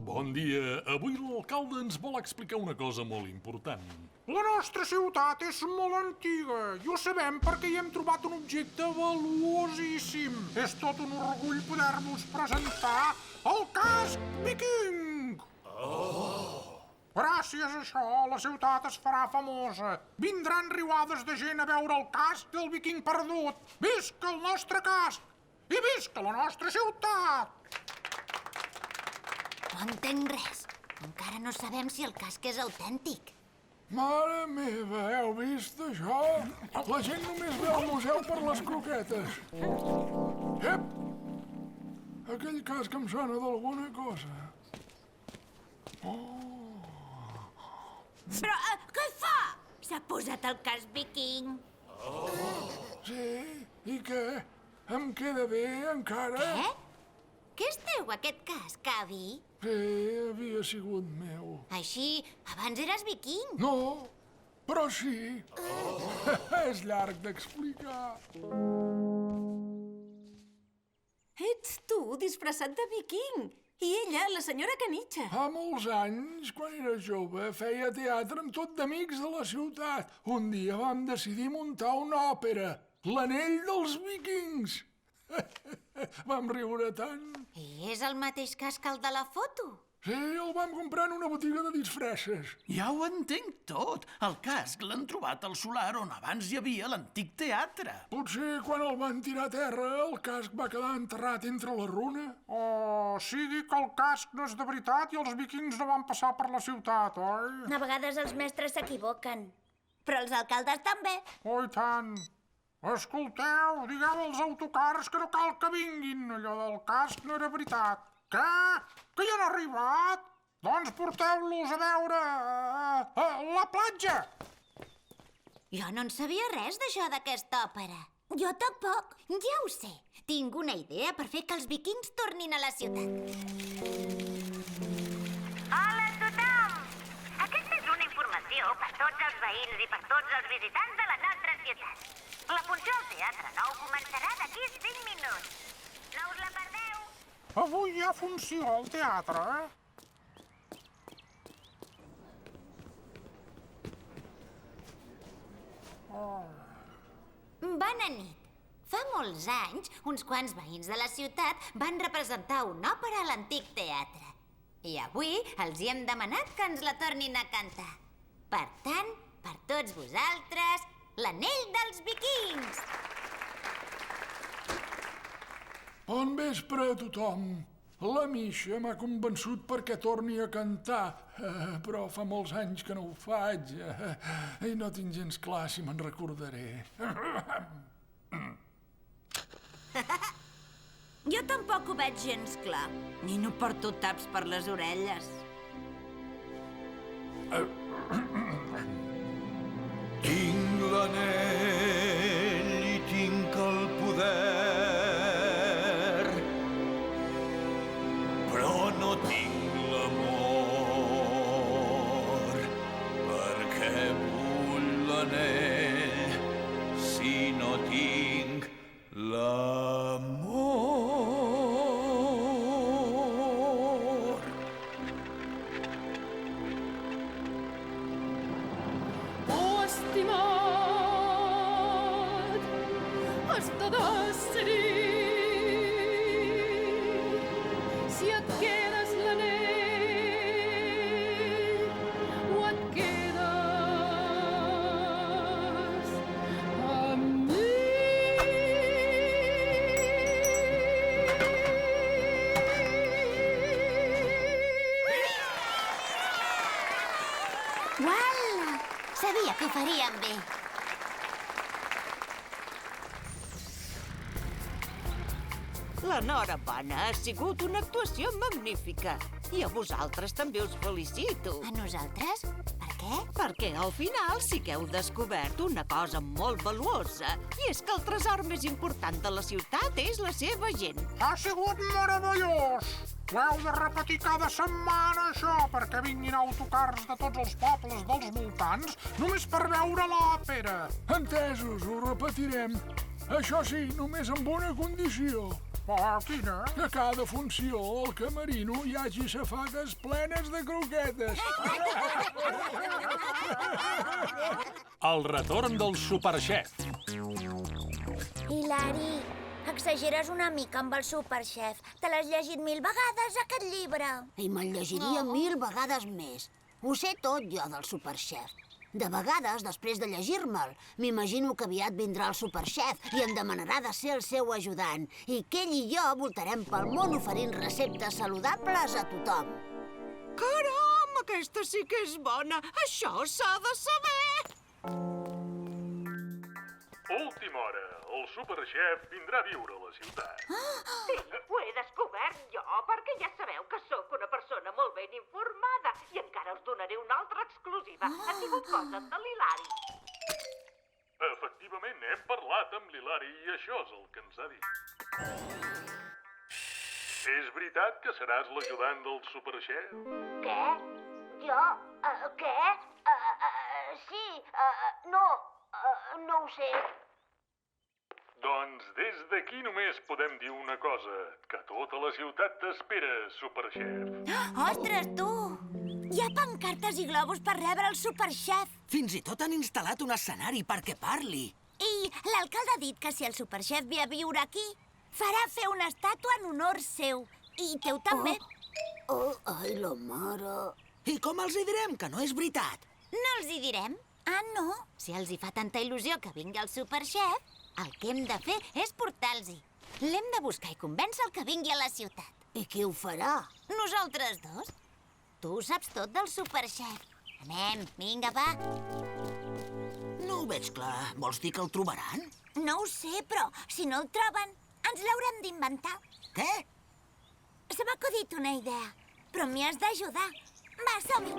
Bon dia. Avui l'alcalde ens vol explicar una cosa molt important. La nostra ciutat és molt antiga i ho sabem perquè hi hem trobat un objecte valuosíssim. És tot un orgull poder-vos presentar el casc viking! Gràcies a això, la ciutat es farà famosa. Vindran riuades de gent a veure el casc del viking perdut. Visca el nostre casc! I visca la nostra ciutat! No entenc res. Encara no sabem si el casc és autèntic. Mare meva, heu vist això? La gent només ve al museu per les croquetes. Ep! Aquell casc em sona d'alguna cosa. Però què fa? S'ha posat el casc viking. Sí? I què? Em queda bé, encara? Què? Què es deu aquest casc, avi? Sí, havia sigut meu. Així, abans eres viking. No, però sí. És llarg d'explicar. Ets tu, disfressat de viking. I ella, la senyora Canitxa. Fa molts anys, quan era jove, feia teatre amb tot d'amics de la ciutat. Un dia vam decidir muntar una òpera, l'Anell dels Vikings. Vam riure tant. I és el mateix casc que el de la foto? Sí, el vam comprar en una botiga de disfresses. Ja ho entenc tot. El casc l'han trobat al solar on abans hi havia l'antic teatre. Potser quan el van tirar a terra, el casc va quedar enterrat entre la runa. O sigui que el casc no és de veritat i els vikings no van passar per la ciutat, oi? A vegades els mestres s'equivoquen, però els alcaldes també. Oh, i tant. Escolteu, digueu als autocars que no cal que vinguin. Allò del casc no era veritat. Què? Que ja han arribat? Doncs porteu-los a veure la platja. Jo no en sabia res d'això d'aquesta òpera. Jo tampoc. Ja ho sé. Tinc una idea per fer que els vikings tornin a la ciutat. Hola a tothom! Aquesta és una informació per tots els veïns i per tots els visitants de la nostra ciutat. La funció al Teatre Nou començarà d'aquí 5 minuts. No us la perdeu! Avui hi ha funció al teatre, Bona nit. Fa molts anys, uns quants veïns de la ciutat van representar una òpera a l'antic teatre. I avui els hi hem demanat que ens la tornin a cantar. Per tant, per tots vosaltres, l'Anell dels Vikings! Bon vespre a tothom. La Misha m'ha convençut perquè torni a cantar, però fa molts anys que no ho faig i no tinc gens clar si me'n recordaré. Jo tampoc ho veig gens clar. Ni no porto taps per les orelles. Tinc l'anell i tinc el poder, però no tinc l'amor, perquè vull l'anell si no tinc l'amor. Oh, estimat, has de decidir si et quedes l'anell o et quedes amb mi. Uala! Sabia que ho farien bé. L'enhorabona, ha sigut una actuació magnífica. I a vosaltres també us felicito. A nosaltres? Per què? Perquè al final sí que heu descobert una cosa molt valuosa. I és que el tresor més important de la ciutat és la seva gent. Ha sigut meravellós! Ho heu de repetir cada setmana, això, perquè vinguin autocars de tots els pobles dels voltants només per veure l'òpera. Entesos, ho repetirem. Això sí, només amb una condició. Quina? Que a cada funció al camerino hi hagi safates plenes de croquetes. El retorn del superxef. Hilari, exageres una mica amb el Superxef. Te l'has llegit 1000 vegades, aquest llibre. I me'l llegiria 1000 vegades més. Ho sé tot, jo, del Superxef. De vegades, després de llegir-me'l, m'imagino que aviat vindrà el Superxef i em demanarà de ser el seu ajudant. I que ell i jo voltarem pel món oferint receptes saludables a tothom. Caram, aquesta sí que és bona! Això s'ha de saber! Última hora. El superxef vindrà a viure a la ciutat. Sí, ho he descobert jo, perquè ja sabeu que sóc una persona molt ben informada i encara us donaré una altra exclusiva. Ha sigut coses de l'Hilari. Efectivament, hem parlat amb l'Hilari i això és el que ens ha dit. És veritat que seràs l'ajudant del superxef? Què? Jo? Què? Sí, no ho sé. Doncs des d'aquí només podem dir una cosa, que tota la ciutat t'espera, superxef. Ostres, tu! Hi ha pancartes i globus per rebre el Superxef. Fins i tot han instal·lat un escenari perquè parli. I l'alcalde ha dit que si el Superxef ve a viure aquí, farà fer una estàtua en honor seu. I teu també. Ai, la mare... I com els hi direm que no és veritat? No els hi direm? Ah, no? Si els hi fa tanta il·lusió que vingui el Superxef, el que hem de fer és portar-los-hi. L'hem de buscar i convèncer que vingui a la ciutat. I qui ho farà? Nosaltres dos. Tu saps tot del Superxef. Anem, vinga, va. No ho veig clar. Vols dir que el trobaran? No ho sé, però si no el troben, ens l'haurem d'inventar. Què? Se m'ha acudit una idea, però m'hi has d'ajudar. Va, som-hi!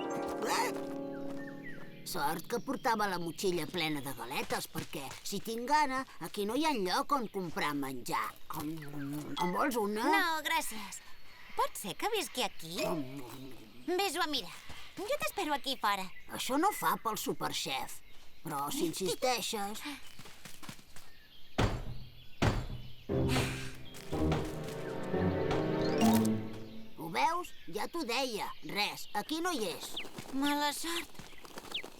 Sort que portava la motxilla plena de galetes, perquè, si tinc gana, aquí no hi ha lloc on comprar menjar. En vols una? No, gràcies. Pot ser que visqui aquí? Ves-ho a mirar. Jo t'espero aquí fora. Això no fa pel Superxef, però si insisteixes... Ho veus? Ja t'ho deia. Res, aquí no hi és. Mala sort.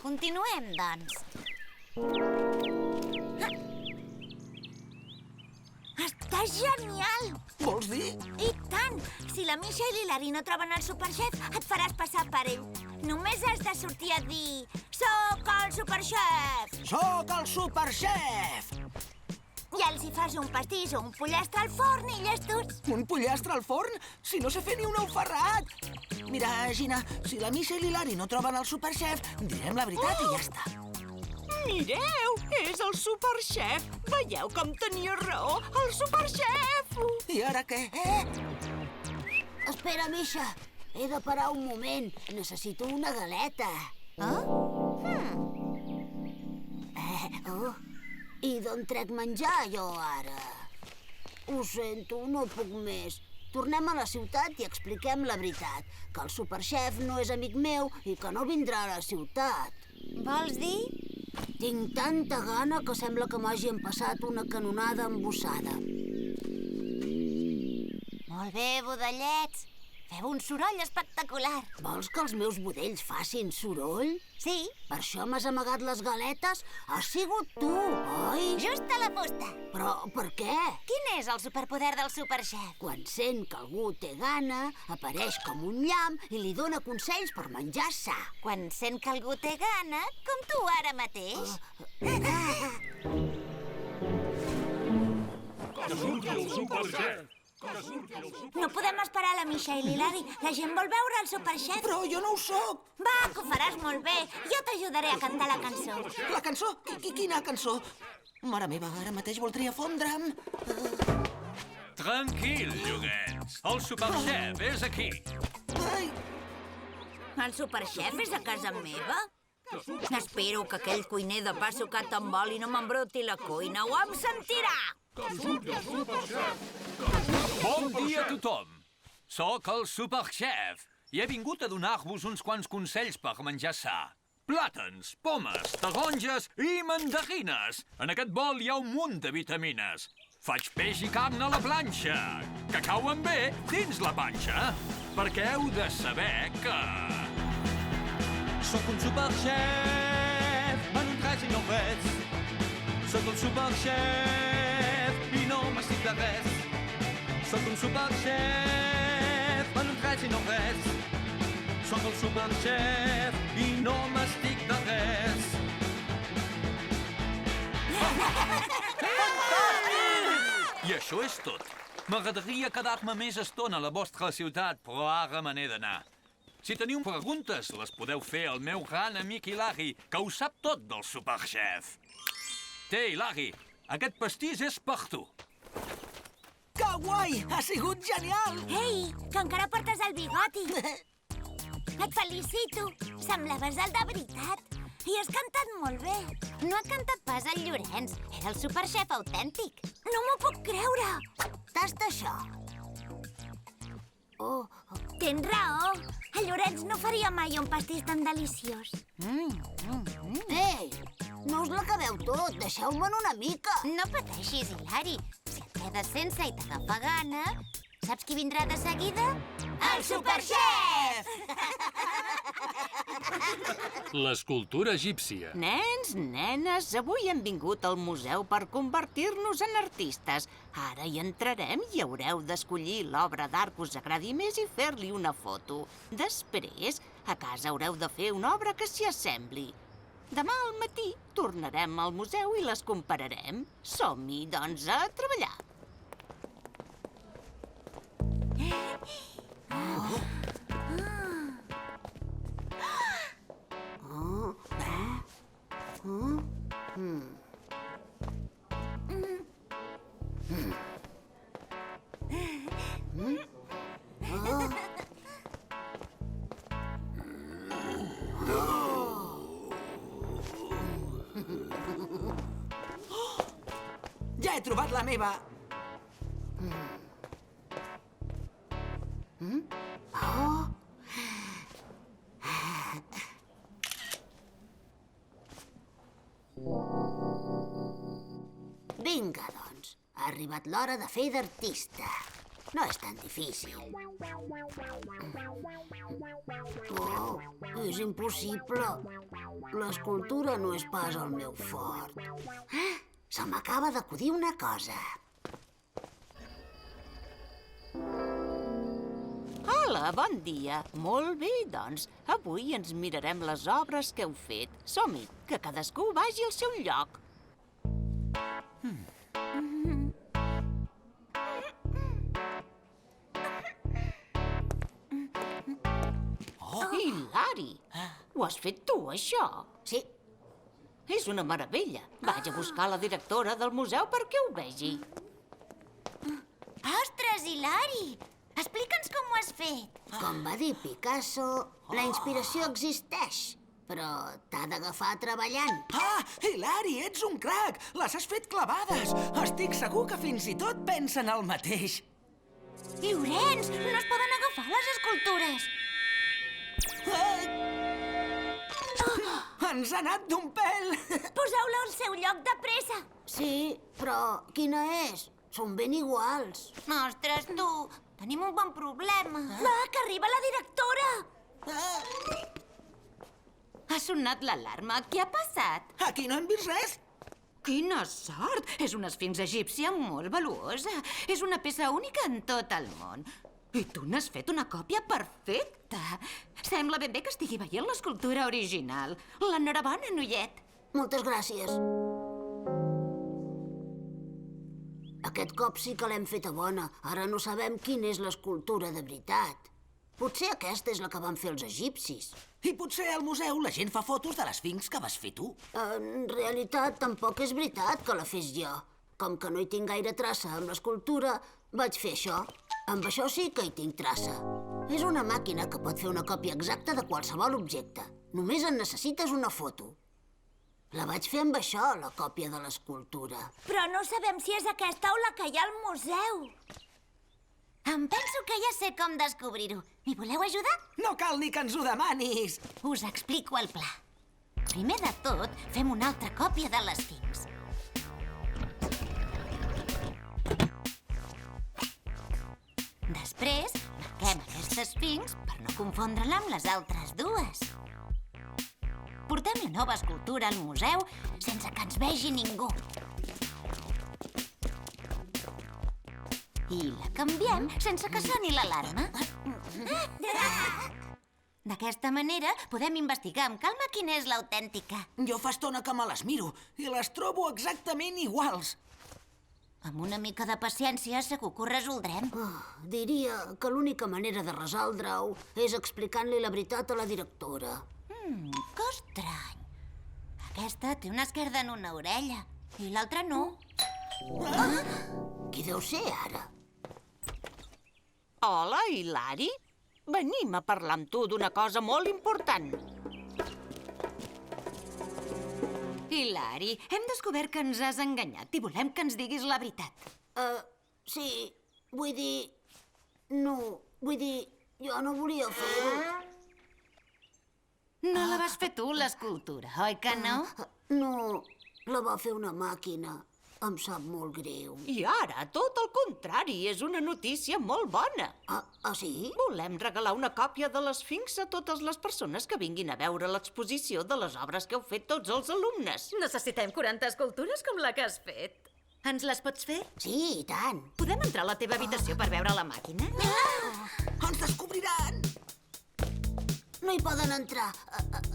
Continuem, doncs. Està genial! Vols dir? I tant! Si la Misha i l'Hilari no troben el Superxef, et faràs passar per ell. Només has de sortir a dir... Soc el Superxef! Soc el Superxef! I els hi fas un pastís o un pollastre al forn i llestos. Un pollastre al forn? Si no sé fer ni un ou ferrat! Mira, Gina, si la Misha i l'Hilari no troben el Superxef, direm la veritat i ja està. Mireu, és el Superxef. Veieu com tenia raó, el Superxef! I ara què? Espera, Misha. He de parar un moment. Necessito una galeta. I d'on trec menjar, jo, ara? Ho sento, no puc més. Tornem a la ciutat i expliquem la veritat. Que el Superxef no és amic meu i que no vindrà a la ciutat. Vols dir? Tinc tanta gana que sembla que m'hagi empassat una canonada embossada. Molt bé, budellets. Feu un soroll espectacular. Vols que els meus budells facin soroll? Sí. Per això m'has amagat les galetes? Has sigut tu, oi? Just a la fusta. Però per què? Quin és el superpoder del Superxef? Quan sent que algú té gana, apareix com un llamp i li dona consells per menjar sa. Quan sent que algú té gana, com tu ara mateix. Que surti el Superxef! No podem esperar la Misha i l'Hilari. La gent vol veure el Superxef. Però jo no ho soc. Va, que ho faràs molt bé. Jo t'ajudaré a cantar la cançó. La cançó? Quina cançó? Mare meva, ara mateix voldria fondre'm. Tranquil, lloguets. El Superxef és aquí. Ai! El Superxef és a casa meva? Espero que aquell cuiner de pa sucat amb oli no m'embruti la cuina. Ho em sentirà! Bon dia a tothom. Soc el Superchef i he vingut a donar-vos uns quants consells per menjar sa. Plàtans, pomes, taronges i mandarines. En aquest bol hi ha un munt de vitamines. Faig peix i carn a la planxa, que cauen bé dins la panxa, perquè heu de saber que... Soc un superchef, en un res i no res. Soc un superchef i no m'estic de res. Soc un superchef, en un res i no res. Soc el superchef i no m'estic de res. I això és tot. M'agradaria quedar-me més estona a la vostra ciutat, però ara me n'he d'anar. Si teniu preguntes, les podeu fer al meu gran amic Hilari, que ho sap tot del Superchef. Té, Hilari, aquest pastís és per tu. Que guai! Ha sigut genial! Ei, que encara portes el bigoti. Et felicito. Semblaves el de veritat. I has cantat molt bé. No ha cantat pas el Llorenç. Era el superchef autèntic. No m'ho puc creure. Tasta això. Oh, tens raó. El Llorenç no faria mai un pastís tan deliciós. Ei, no us l'acabeu tot. Deixeu-me'n una mica. No pateixis, Hilari. Si et quedes sense i t'agafa gana, saps qui vindrà de seguida? El Superchef! L'escultura egípcia. Nens, nenes, avui hem vingut al museu per convertir-nos en artistes. Ara hi entrarem i haureu d'escollir l'obra d'art que us agradi més i fer-li una foto. Després, a casa haureu de fer una obra que s'hi assembli. Demà al matí tornarem al museu i les compararem. Som-hi, doncs, a treballar. Ja he trobat la meva. Vinga, doncs. Ha arribat l'hora de fer d'artista. No és tan difícil. Oh, és impossible. L'escultura no és pas el meu fort. Se m'acaba d'acudir una cosa. Hola, bon dia. Molt bé, doncs. Avui ens mirarem les obres que heu fet. Som-hi, que cadascú vagi al seu lloc. Oh, Hilari! Ho has fet tu, això? Sí. És una meravella. Vaig a buscar la directora del museu perquè ho vegi. Ostres, Hilari! Explica'ns com ho has fet. Com va dir Picasso, la inspiració existeix, però t'ha d'agafar treballant. Ah, Hilari, ets un crac! Les has fet clavades! Estic segur que fins i tot pensen el mateix. Llorenç, no es poden agafar les escultures. Ens ha anat d'un pèl! Poseu-la al seu lloc de pressa. Sí, però quina és? Són ben iguals. Ostres, tu, tenim un bon problema. Va, que arriba la directora. Ha sonat l'alarma. Què ha passat? Aquí no hem vist res. Quina sort! És una esfinx egípcia molt valuosa. És una peça única en tot el món. I tu n'has fet una còpia perfecta. Sembla ben bé que estigui veient l'escultura original. L'enhorabona, noiet. Moltes gràcies. Aquest cop sí que l'hem feta bona. Ara no sabem quina és l'escultura de veritat. Potser aquesta és la que van fer els egipcis. I potser al museu la gent fa fotos de l'esfinx que vas fer tu. En realitat, tampoc és veritat que la fes jo. Com que no hi tinc gaire traça amb l'escultura, vaig fer això. Amb això sí que hi tinc traça. És una màquina que pot fer una còpia exacta de qualsevol objecte. Només en necessites una foto. La vaig fer amb això, la còpia de l'escultura. Però no sabem si és aquesta o la que hi ha al museu. Em penso que ja sé com descobrir-ho. M'hi voleu ajudar? No cal ni que ens ho demanis. Us explico el pla. Primer de tot, fem una altra còpia de l'Esfinx. Després, marquem aquesta Esfinx per no confondre-la amb les altres dues. Portem la nova escultura al museu sense que ens vegi ningú. I la canviem sense que soni l'alarma. D'aquesta manera podem investigar amb calma quina és l'autèntica. Jo fa estona que me les miro i les trobo exactament iguals. Amb una mica de paciència segur que ho resoldrem. Diria que l'única manera de resoldre-ho és explicant-li la veritat a la directora. Que estrany. Aquesta té una esquerda en una orella i l'altra no. Qui deu ser ara? Hola, Hilari. Venim a parlar amb tu d'una cosa molt important. Hilari, hem descobert que ens has enganyat i volem que ens diguis la veritat. Sí, vull dir... No, vull dir... Jo no volia fer-ho. No la vas fer tu, l'escultura, oi que no? No, la va fer una màquina. Em sap molt greu. I ara, tot el contrari, és una notícia molt bona. Sí? Volem regalar una còpia de l'Esfinx a totes les persones que vinguin a veure l'exposició de les obres que heu fet tots els alumnes. Necessitem 40 escultures com la que has fet. Ens les pots fer? Sí, i tant. Podem entrar a la teva habitació per veure la màquina? Ens descobriran! No hi poden entrar.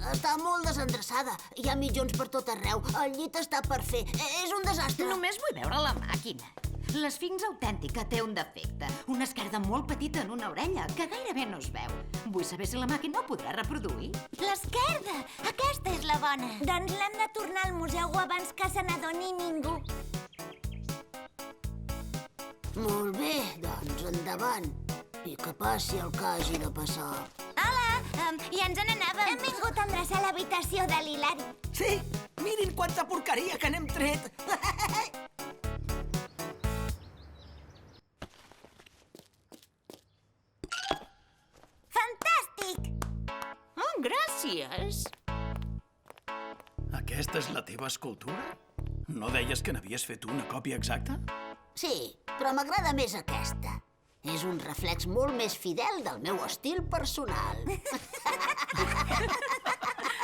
Està molt desendreçada. Hi ha mitjons per tot arreu. El llit està per fer. És un desastre. Només vull veure la màquina. L'Esfinx autèntica té un defecte. Una esquerda molt petita en una orella, que gairebé no es veu. Vull saber si la màquina ho podrà reproduir. L'esquerda! Aquesta és la bona. Doncs l'hem de tornar al museu abans que se n'adoni ningú. Molt bé, doncs endavant. I que passi el que hagi de passar. Hola, ja ens n'anàvem. Hem vingut a endreçar l'habitació de l'Hilari. Sí, mirin quanta porqueria que n'hem tret. Fantàstic! Oh, gràcies. Aquesta és la teva escultura? No deies que n'havies fet una còpia exacta? Sí, però m'agrada més aquesta. És un reflex molt més fidel del meu estil personal.